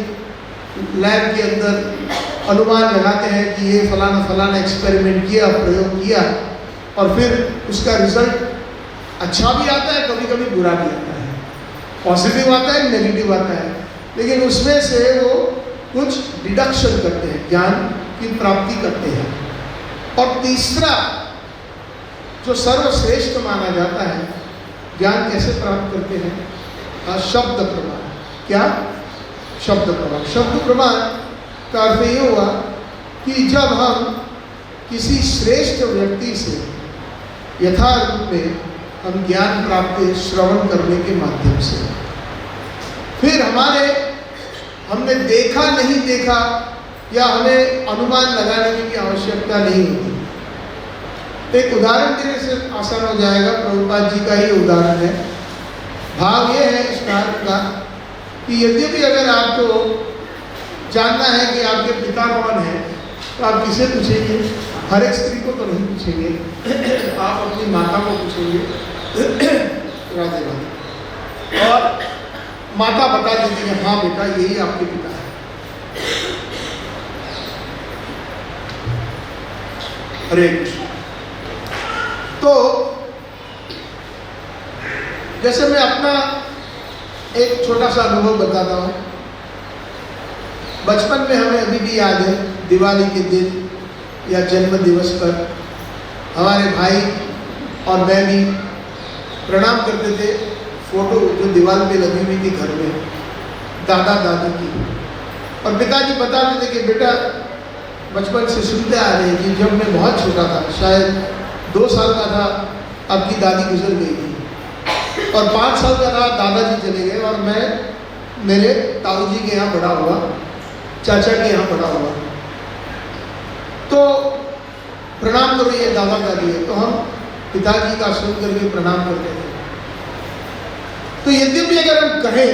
लैब के अंदर अनुमान लगाते हैं कि ये फलाना फलाना एक्सपेरिमेंट किया, प्रयोग किया, और फिर उसका रिजल्ट अच्छा भी आता है, कभी कभी बुरा भी आता है, पॉजिटिव आता है, नेगेटिव आता है, लेकिन उसमें से वो कुछ डिडक्शन करते हैं, ज्ञान की प्राप्ति करते हैं। और तीसरा जो सर्वश्रेष्ठ माना जाता है, ज्ञान कैसे प्राप्त करते हैं? शब्द प्रमाण। क्या? शब्द प्रमाण। शब्द प्रमाण का अर्थ ये हुआ कि जब हम किसी श्रेष्ठ व्यक्ति से यथारूप में हम ज्ञान प्राप्त श्रवण करने के माध्यम से, फिर हमने देखा नहीं देखा या हमें अनुमान लगाने की आवश्यकता नहीं होती। एक उदाहरण देने से आसान हो जाएगा, प्रभुपाद जी का ही उदाहरण है। भाव ये है इस कार्य का कि यद्यपि अगर आपको जानना है कि आपके पिता कौन है, तो आप किसे पूछेंगे? हर एक स्त्री को तो नहीं पूछेंगे, आप अपनी माता को पूछेंगे, राधे राधे, और माता बता देती है हाँ बेटा यही आपके पिता है। हरे कृष्ण। तो जैसे मैं अपना एक छोटा सा अनुभव बताता हूँ। बचपन में हमें अभी भी याद है, दिवाली के दिन या जन्म दिवस पर हमारे भाई और मैं भी प्रणाम करते थे। फोटो जो दीवार पे लगी हुई थी घर में दादा दादी की, और पिताजी बताते थे कि बेटा बचपन से सुनते आ रहे हैं कि जब मैं बहुत छोटा था, शायद 2 साल का था, आपकी दादी गुजर गई थी, और 5 साल का था दादाजी चले गए, और मैं मेरे ताऊ जी के यहाँ बड़ा हुआ, चाचा के यहाँ बड़ा हुआ। तो प्रणाम करो ये दादा दादी है, तो हम पिताजी का सुन करके प्रणाम करते थे। तो यद्यपि अगर हम कहें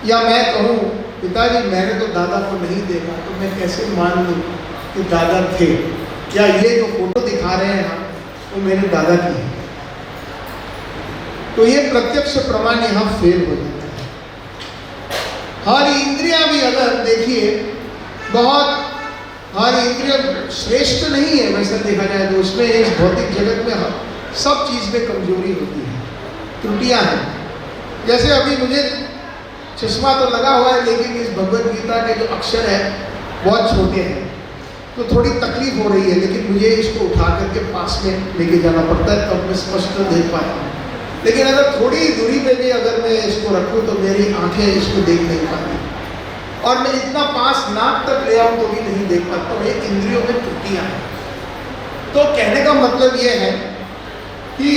या मैं कहूँ पिताजी मैंने तो दादा को नहीं देखा, तो मैं कैसे मान लूँ कि दादा थे? या ये जो फोटो दिखा रहे हैं हम, वो मेरे दादा की है। तो ये प्रत्यक्ष प्रमाण यहाँ फेल हो जाता है। हमारी इंद्रियां भी अगर देखिए बहुत, हमारी इंद्रिय श्रेष्ठ नहीं है वैसे देखा जाए तो, उसमें इस भौतिक जगत में सब चीज में कमजोरी होती है, त्रुटियां हैं। जैसे अभी मुझे चश्मा तो लगा हुआ है, लेकिन इस भगवत गीता के जो अक्षर है बहुत छोटे हैं, तो थोड़ी तकलीफ हो रही है, लेकिन मुझे इसको उठा करके पास में लेके जाना पड़ता है, तब मैं स्पष्ट देख पाता हूँ। लेकिन अगर थोड़ी दूरी पे भी अगर मैं इसको रखूँ तो मेरी आंखें इसको देख नहीं पाती, और मैं इतना पास नाक तक ले आऊँ तो भी नहीं देख पाता हूँ। ये इंद्रियों में त्रुटियाँ हैं। तो कहने का मतलब ये है कि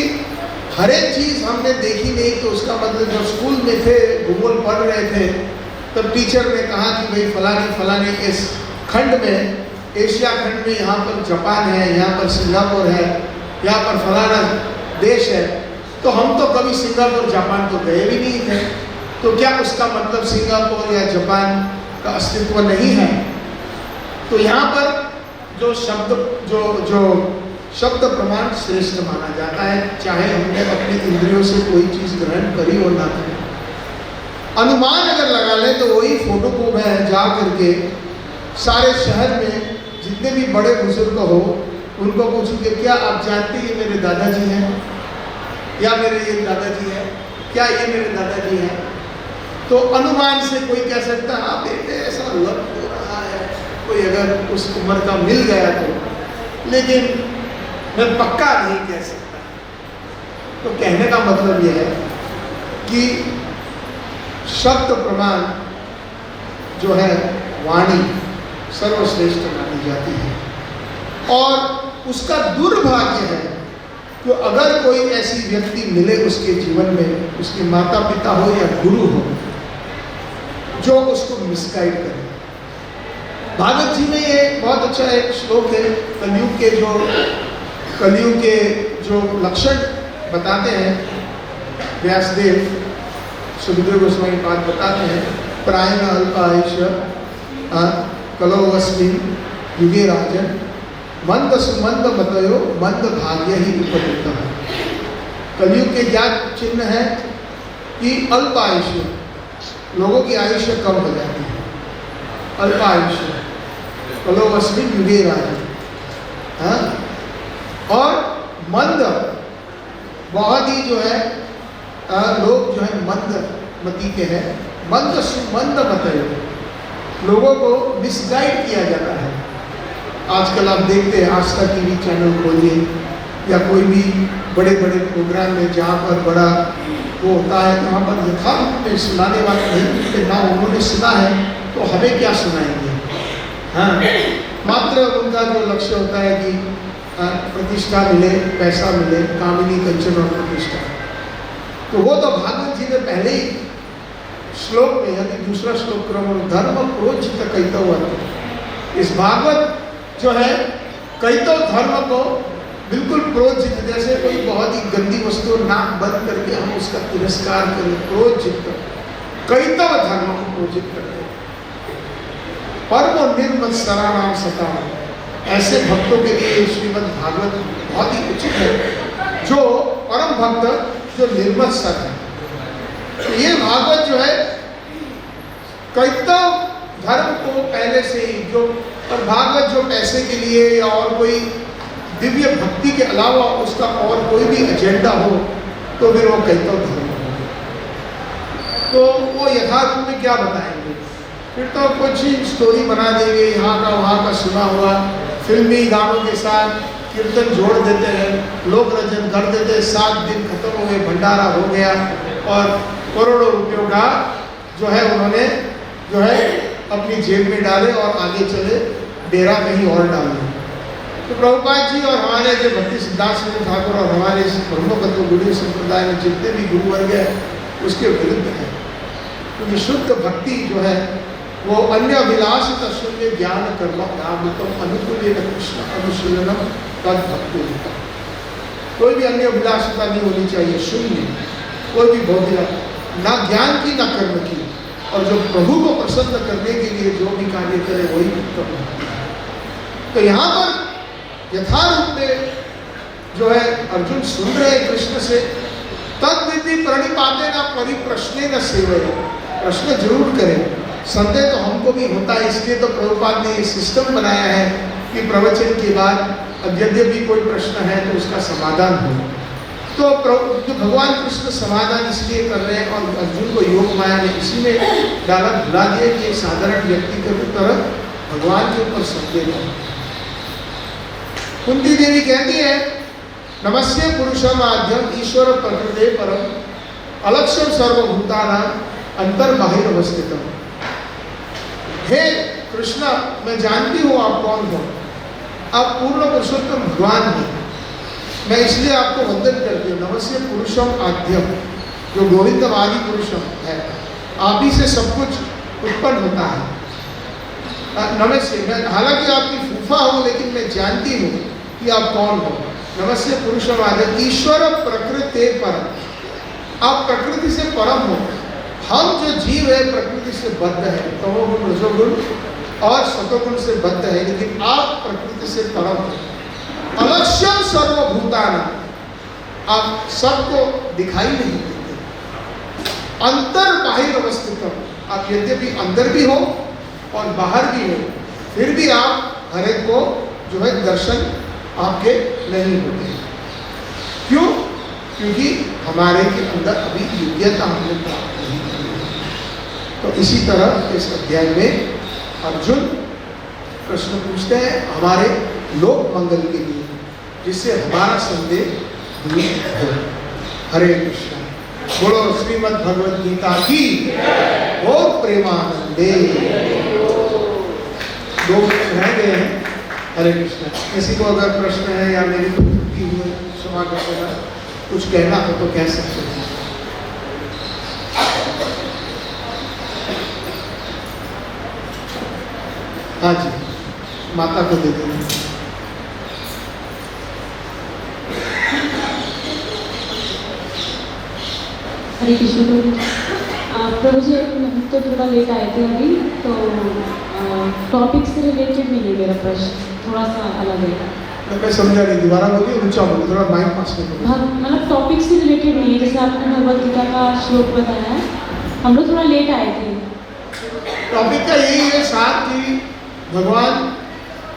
हर एक चीज़ हमने देखी नहीं, तो उसका मतलब जब स्कूल में थे, भूगोल पढ़ रहे थे, तब टीचर ने कहा कि भाई फलाने इस खंड में, एशिया खंड में यहाँ पर जापान है, यहाँ पर सिंगापुर है, यहाँ पर फलाना देश है। तो हम तो कभी सिंगापुर जापान तो गए भी नहीं थे, तो क्या उसका मतलब सिंगापुर या जापान का अस्तित्व नहीं है? तो यहाँ पर जो शब्द प्रमाण श्रेष्ठ माना जाता है, चाहे हमने अपनी इंद्रियों से कोई चीज़ ग्रहण करी और ना करी। अनुमान अगर लगा लें तो वही फोटो को मैं जा करके सारे शहर में जितने भी बड़े बुजुर्ग हो उनको पूछूं कि क्या आप जानते हैं ये मेरे दादाजी हैं, या मेरे ये दादाजी हैं, क्या ये मेरे दादाजी हैं? तो अनुमान से कोई कह सकता है हाँ बेटे ऐसा लग हो रहा है, कोई अगर उस उम्र का मिल गया तो, लेकिन मैं पक्का नहीं कह सकता। तो कहने का मतलब यह है कि शब्द प्रमाण जो है वाणी सर्वश्रेष्ठ मानी जाती है, और उसका दुर्भाग्य है कि अगर कोई ऐसी व्यक्ति मिले उसके जीवन में, उसके माता पिता हो या गुरु हो, जो उसको मिसगाइड करे। भागवत जी में ये बहुत अच्छा एक श्लोक है, कलयुग के जो लक्षण बताते हैं व्यासदेव, सुखदेव गोस्वामी पाद बताते हैं, प्रायण अल्पायुष्य कलौस्मिन् युगे राजन मंद सुमंद मतयो मंद भाग्य ही उपयुक्त है। कलयुग के क्या चिन्ह है कि अल्पायुष्य, लोगों की आयुष्य कम हो जाती है, अल्पायुष्य कलौस्मिन् युगे राजन, और मंद, बहुत ही जो है लोग जो है मंद मती के हैं, मंद सुमंद मतयो, लोगों को मिसगाइड किया जाता है। आजकल आप देखते हैं आज तक टीवी चैनल खोलिए या कोई भी बड़े बड़े प्रोग्राम में जहाँ पर बड़ा वो होता है, वहाँ पर यथार्थ में सुनाने वाले नहीं मिलते, ना उन्होंने सुना है तो हमें क्या सुनाएंगे। हाँ, मात्र उनका जो लक्ष्य होता है कि प्रतिष्ठा मिले, पैसा मिले, कामिनी कंचन और प्रतिष्ठा। तो वो तो भागवत जी ने पहले ही श्लोक में, यानी दूसरा श्लोक क्रम धर्म प्रोचित कैतव, इस भागवत जो है कैतव धर्म को बिल्कुल प्रोचित, जैसे कोई बहुत ही गंदी वस्तु नाक बंद करके हम उसका तिरस्कार करें, प्रोचित कैतव धर्म को प्रोचित करते हैं। परम निर्मल सराणाम सता, ऐसे भक्तों के लिए श्रीमद् भागवत बहुत ही उचित है, जो परम भक्त जो निर्मल सर है। तो ये भागवत जो है कैतव धर्म को पहले से ही जो, और भागवत जो पैसे के लिए या और कोई दिव्य भक्ति के अलावा उसका और कोई भी एजेंडा हो तो फिर वो कैतव धर्म हो। तो वो यथार्थ में क्या बताएंगे, फिर तो कुछ ही स्टोरी बना देंगे, यहाँ का वहाँ का सुना हुआ, फिल्मी गानों के साथ कीर्तन जोड़ देते हैं, लोक रंजन कर देते हैं, 7 दिन खत्म हो गए, भंडारा हो गया, और करोड़ों रुपयों का जो है उन्होंने जो है अपनी जेब में डाले और आगे चले डेरा कहीं और डाले। तो प्रभुपाद जी और हमारे जो भक्ति सिद्धार्थ सिंह ठाकुर और हमारे ब्रह्मतत्व गुरु संप्रदाय में जितने भी गुरु वर्ग है उसके विरुद्ध है, क्योंकि शुद्ध भक्ति जो है वो अन्य अभिलाष शून्य ज्ञान कर्म अनुकूल कृष्ण अनुशीलनम तद भक्ति। कोई भी अन्य अभिलाषता नहीं होनी चाहिए, शून्य, कोई भी भौतिक, ना ज्ञान की ना कर्म की, और जो प्रभु को प्रसन्न करने के लिए जो भी कार्य करे वही उत्तम है। तो यहाँ पर यथारूप में जो है अर्जुन सुन रहे हैं कृष्ण से, तद विधि प्रणिपाते न परिप्रश्ने न सेवे, प्रश्न जरूर करें। संदेह तो हमको भी होता है, इसलिए तो प्रभुपाद ने ये सिस्टम बनाया है कि प्रवचन के बाद यद्यपि कोई प्रश्न है तो उसका समाधान हो। तो भगवान कृष्ण समाधान इसलिए कर रहे हैं और अर्जुन को योग माया ने इसी में डाला, भुला दिया कि एक साधारण व्यक्ति के तरह भगवान के ऊपर संदेह है। कुंती देवी कहती है, नमस्ते पुरुषम आद्यम ईश्वर प्रकृते परम अलक्ष्यम सर्वभूतानां अंतर्बाहिर अवस्थितम। हे कृष्ण, मैं जानती हूँ आप कौन हो, आप पूर्ण पुरुषोत्तम भगवान हैं, मैं इसलिए आपको वंदन करती हूँ। नमस्ते पुरुषम आद्यम, जो गोविंदम आदि पुरुषम है, आप ही से सब कुछ उत्पन्न होता है। नमस्ते, मैं हालांकि आपकी फूफा हूँ लेकिन मैं जानती हूँ कि आप कौन हो। नमस्ते पुरुषम आद्यम ईश्वर प्रकृते परम, आप प्रकृति से परम हो। हम जो जीव है प्रकृति से बद्ध है, तमोगुण रजोगुण और सतोगुण से बद्ध है, लेकिन आप प्रकृति से परम हो। अलक्ष्यम सर्वभूतानां, आप सबको दिखाई नहीं देते। अंतर बाहिर अवस्थित, आप यद्यपि अंदर भी हो और बाहर भी हो, फिर भी आप हर एक को जो है दर्शन आपके नहीं होते। क्यों? क्योंकि हमारे के अंदर अभी योग्यता हमने प्राप्त नहीं की है। तो इसी तरह इस अध्याय में अर्जुन प्रश्न पूछते हैं हमारे लोक मंगल के लिए, जिससे हमारा संदेह दूर हो। हरे कृष्ण। बोलो श्रीमद् भगवद गीता की ओम प्रेमानंदे। दो रह गए हैं। हरे कृष्ण। किसी को अगर प्रश्न है या मेरी त्रुटि हुई क्षमा कर देना, कुछ कहना हो तो कह सकते हैं। हाँ जी, माता को दे देना। हरे कृष्ण प्रभु जी, हम तो थोड़ा लेट आए थे अभी, तो टॉपिक से रिलेटेड नहीं है मेरा प्रश्न, थोड़ा सा अलग है। मैं समझा नहीं, दोबारा बोलिए, ऊंचा बोलिए, थोड़ा माइक पास में बोलिए। मतलब टॉपिक से रिलेटेड नहीं है, जैसे आपने भगवद गीता का श्लोक बताया, हम लोग थोड़ा लेट आए थे। टॉपिक का यही है साथ कि भगवान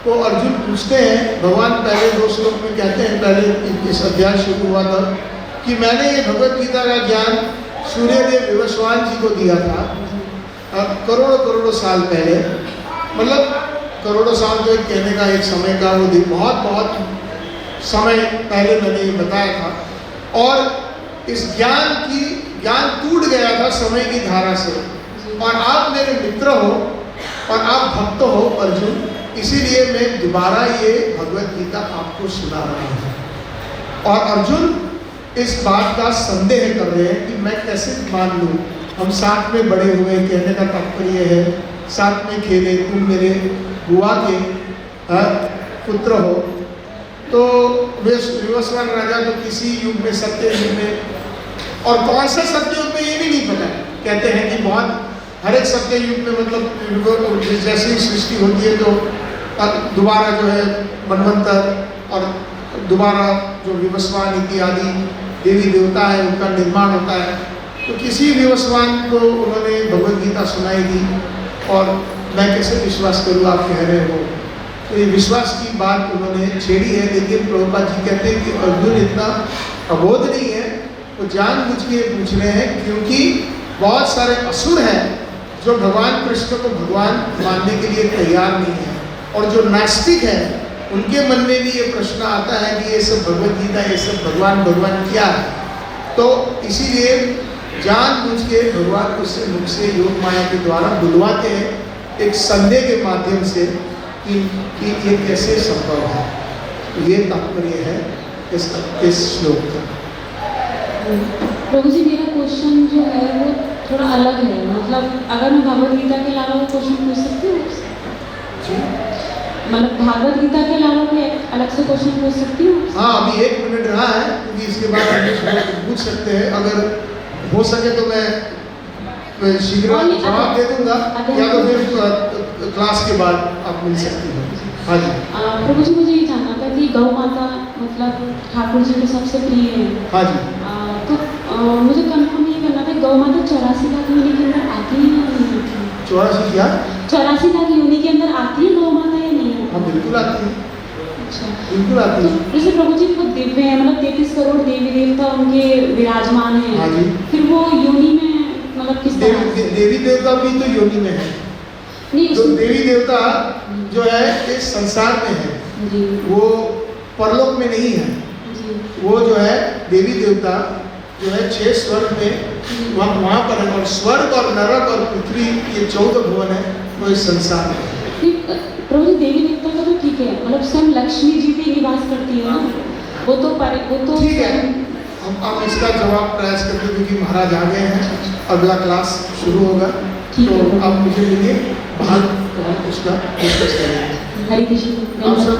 को अर्जुन पूछते हैं, भगवान पहले 2 श्लोक में कहते हैं, पहले इस अध्याय शुरू हुआ था कि मैंने ये भगवद गीता का ज्ञान सूर्यदेव विवस्वान जी को दिया था करोड़ों करोड़ों साल पहले। मतलब करोड़ों साल तो एक कहने का एक समय का वो दिन, बहुत बहुत समय पहले मैंने ये बताया था। और इस ज्ञान टूट गया था समय की धारा से, और आप मेरे मित्र हो और आप भक्त हो अर्जुन, इसीलिए मैं दोबारा ये भगवद गीता आपको सुना रहा हूँ। और अर्जुन इस बात का संदेह कर रहे हैं कि मैं कैसे मान लूँ, हम साथ में बड़े हुए, कहने का तात्पर्य है साथ में खेले, तुम मेरे बुआ के पुत्र हो। तो विवस्वान राजा तो किसी युग में, सत्य युग में, और कौन सा सत्य युग में ये भी नहीं पता। कहते हैं कि बहुत हर एक सत्य युग में, मतलब जैसे ही सृष्टि होती है तो दोबारा जो है मनवंतर और दोबारा जो विवस्वान इत्यादि देवी देवता है उनका निर्माण होता है। तो किसी विवस्वान को उन्होंने भगवद गीता सुनाई दी, और मैं कैसे विश्वास करूँ, आप कह रहे हो। तो ये विश्वास की बात उन्होंने छेड़ी है, लेकिन प्रभुपाद जी कहते हैं कि अर्जुन इतना अबोध नहीं है, वो जानबूझ के पूछ रहे हैं क्योंकि बहुत सारे असुर हैं जो भगवान कृष्ण को भगवान मानने के लिए तैयार नहीं है, और जो नास्तिक है उनके मन में भी ये प्रश्न आता है कि ये सब भगवद गीता, ये सब भगवान क्या है। तो इसीलिए जानबूझ के भगवान उससे मुख से योग माया के द्वारा बुलवाते हैं एक संदेह के माध्यम से कि ये कैसे संभव है। तो ये तात्पर्य है इस श्लोक का। प्रभु जी, मेरा क्वेश्चन जो है वो थोड़ा अलग है। मतलब अगर मैं भगवद गीता के अलावा क्वेश्चन पूछ सकती हूँ? मतलब भागवत गीता के अलावा कोई अलग से क्वेश्चन पूछ सकती हूँ? हाँ, अभी 1 मिनट रहा है, क्योंकि इसके बाद हम पूछ सकते हैं। अगर हो सके तो मैं शीघ्र जवाब दे दूंगा, या तो फिर क्लास के बाद आप मिल सकती हो। हाँ जी। प्रभु जी, मुझे ये जानना था कि गौ माता मतलब ठाकुर जी के सबसे प्रिय है। हाँ जी, तो मुझे कंफर्म ये करना था, गौ माता 84 लाख योनि के अंदर आती है या नहीं आती? 84 क्या? 84 लाख योनि के अंदर आती है गौ माता या नहीं आती? हाँ बिल्कुल आती है, अच्छा, बिल्कुल आती तो है। जैसे प्रभु जी वो दिव्य है, मतलब 33 करोड़ देवी देवता उनके विराजमान हैं। हाँ जी। फिर वो योनि में मतलब किस तरह से? देवी देवता भी तो योनि में है। नहीं तो उस देवी देवता जो है इस संसार में है, जी वो परलोक में नहीं है। जी वो जो है देवी देवता जो है 6 स्वर्ग में वहाँ पर है, और स्वर्ग और नरक और पृथ्वी ये 14 भुवन है, वो इस संसार में है। नहीं, प्रभु जी देवी देवता का तो ठीक है, मतलब स्वयं लक्ष्मी जी भी निवास करती है ना, वो तो ठीक है, हम इसका जवाब प्रयास करते हैं, क्योंकि महाराज आ गए हैं, अगला क्लास शुरू होगा। ठीक तो है। आप मुझे मिलिए बाहर, तो हम उसका डिस्कस करेंगे। हरे कृष्ण। आप सब